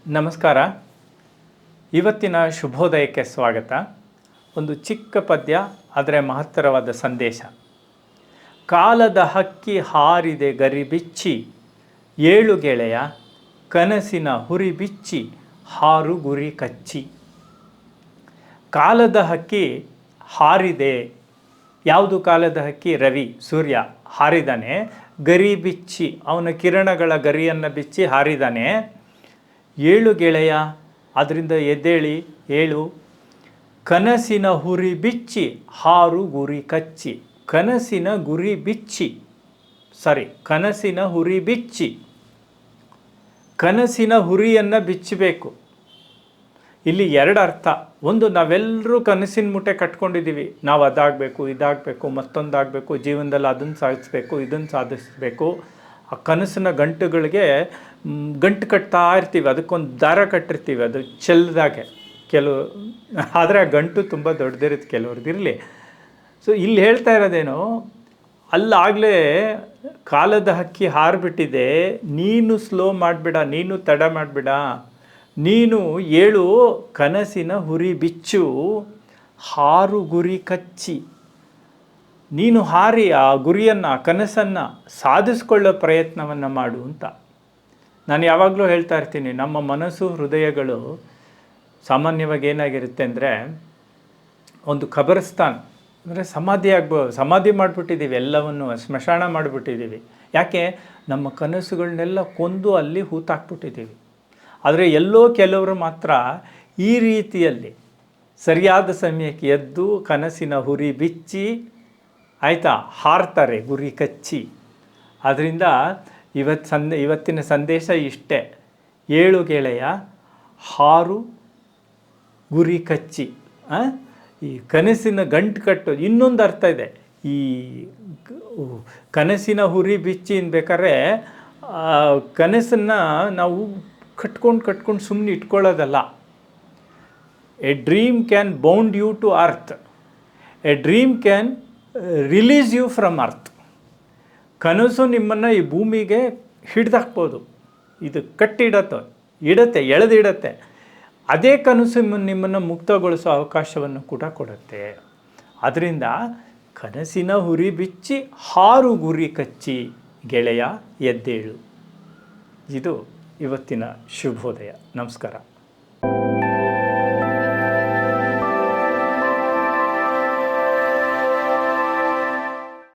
ನಮಸ್ಕಾರ. ಇವತ್ತಿನ ಶುಭೋದಯಕ್ಕೆ ಸ್ವಾಗತ. ಒಂದು ಚಿಕ್ಕ ಪದ್ಯ, ಆದರೆ ಮಹತ್ತರವಾದ ಸಂದೇಶ. ಕಾಲದ ಹಕ್ಕಿ ಹಾರಿದೆ ಗರಿಬಿಚ್ಚಿ, ಏಳು ಗೆಳೆಯ ಕನಸಿನ ಹುರಿ ಬಿಚ್ಚಿ, ಹಾರು ಗುರಿ ಕಚ್ಚಿ. ಕಾಲದ ಹಕ್ಕಿ ಹಾರಿದೆ. ಯಾವುದು ಕಾಲದ ಹಕ್ಕಿ? ರವಿ, ಸೂರ್ಯ ಹಾರಿದಾನೆ. ಗರಿ ಬಿಚ್ಚಿ, ಅವನ ಕಿರಣಗಳ ಗರಿಯನ್ನು ಬಿಚ್ಚಿ ಹಾರಿದಾನೆ. ಏಳು ಗೆಳೆಯ, ಅದರಿಂದ ಎದ್ದೇಳಿ ಏಳು. ಕನಸಿನ ಹುರಿ ಬಿಚ್ಚಿ, ಹಾರು ಗುರಿ ಕಚ್ಚಿ. ಕನಸಿನ ಹುರಿ ಬಿಚ್ಚಿ, ಕನಸಿನ ಹುರಿಯನ್ನು ಬಿಚ್ಚಬೇಕು. ಇಲ್ಲಿ ಎರಡು ಅರ್ಥ. ಒಂದು, ನಾವೆಲ್ಲರೂ ಕನಸಿನ ಮೂಟೆ ಕಟ್ಕೊಂಡಿದ್ದೀವಿ. ನಾವು ಅದಾಗಬೇಕು, ಇದಾಗಬೇಕು, ಮತ್ತೊಂದಾಗಬೇಕು, ಜೀವನದಲ್ಲಿ ಅದನ್ನು ಸಾಧಿಸಬೇಕು, ಇದನ್ನು ಸಾಧಿಸಬೇಕು. ಆ ಕನಸಿನ ಗಂಟುಗಳಿಗೆ ಗಂಟು ಕಟ್ತಾ ಇರ್ತೀವಿ, ಅದಕ್ಕೊಂದು ದಾರ ಕಟ್ಟಿರ್ತೀವಿ, ಅದು ಚೆಲ್ಲದಾಗೆ ಕೆಲವು. ಆದರೆ ಆ ಗಂಟು ತುಂಬ ದೊಡ್ಡದಿರುತ್ತೆ ಕೆಲವ್ರದ್ದಿರಲಿ. ಸೊ ಇಲ್ಲಿ ಹೇಳ್ತಾ ಇರೋದೇನು, ಅಲ್ಲಾಗಲೇ ಕಾಲದ ಹಕ್ಕಿ ಹಾರಿಬಿಟ್ಟಿದೆ. ನೀನು ಸ್ಲೋ ಮಾಡಬೇಡ, ನೀನು ತಡ ಮಾಡಬೇಡ, ನೀನು ಏಳು, ಕನಸಿನ ಹುರಿ ಬಿಚ್ಚು, ಹಾರು ಗುರಿ ಕಚ್ಚಿ. ನೀನು ಹಾರಿ ಆ ಗುರಿಯನ್ನು, ಕನಸನ್ನು ಸಾಧಿಸ್ಕೊಳ್ಳೋ ಪ್ರಯತ್ನವನ್ನು ಮಾಡು ಅಂತ. ನಾನು ಯಾವಾಗಲೂ ಹೇಳ್ತಾ ಇರ್ತೀನಿ, ನಮ್ಮ ಮನಸ್ಸು ಹೃದಯಗಳು ಸಾಮಾನ್ಯವಾಗಿ ಏನಾಗಿರುತ್ತೆ ಅಂದರೆ, ಒಂದು ಖಬರಸ್ಥಾನ್ ಅಂದರೆ ಸಮಾಧಿ ಮಾಡಿಬಿಟ್ಟಿದ್ದೀವಿ, ಎಲ್ಲವನ್ನು ಸ್ಮಶಾನ ಮಾಡಿಬಿಟ್ಟಿದ್ದೀವಿ. ಯಾಕೆ? ನಮ್ಮ ಕನಸುಗಳನ್ನೆಲ್ಲ ಕೊಂದು ಅಲ್ಲಿ ಹೂತಾಕ್ಬಿಟ್ಟಿದ್ದೀವಿ. ಆದರೆ ಎಲ್ಲೋ ಕೆಲವರು ಮಾತ್ರ ಈ ರೀತಿಯಲ್ಲಿ ಸರಿಯಾದ ಸಮಯಕ್ಕೆ ಎದ್ದು ಕನಸಿನ ಹುರಿ ಬಿಚ್ಚಿ, ಆಯಿತಾ, ಹಾರ್ತಾರೆ ಗುರಿ ಕಚ್ಚಿ. ಅದರಿಂದ ಇವತ್ತಿನ ಸಂದೇಶ ಇಷ್ಟೇ. ಏಳು ಗೆಳೆಯ, ಹಾರು ಗುರಿ ಕಚ್ಚಿ. ಈ ಕನಸಿನ ಗಂಟು ಕಟ್ಟೋದು ಇನ್ನೊಂದು ಅರ್ಥ ಇದೆ. ಈ ಕನಸಿನ ಹುರಿ ಬಿಚ್ಚಿ ಅನ್ಬೇಕಾದ್ರೆ ಕನಸನ್ನು ನಾವು ಕಟ್ಕೊಂಡು ಸುಮ್ಮನೆ ಇಟ್ಕೊಳ್ಳೋದಲ್ಲ. A dream can bound you to earth, a dream can release you from earth. ಕನಸು ನಿಮ್ಮನ್ನು ಈ ಭೂಮಿಗೆ ಹಿಡ್ದಾಕ್ಬೋದು, ಇದು ಇಡತ್ತೆ, ಎಳೆದಿಡತ್ತೆ. ಅದೇ ಕನಸು ನಿಮ್ಮನ್ನು ಮುಕ್ತಗೊಳಿಸೋ ಅವಕಾಶವನ್ನು ಕೂಡ ಕೊಡುತ್ತೆ. ಅದರಿಂದ ಕನಸಿನ ಹುರಿ ಬಿಚ್ಚಿ, ಹಾರು ಗುರಿ ಕಚ್ಚಿ, ಗೆಳೆಯ ಎದ್ದೇಳು. ಇದು ಇವತ್ತಿನ ಶುಭೋದಯ. ನಮಸ್ಕಾರ.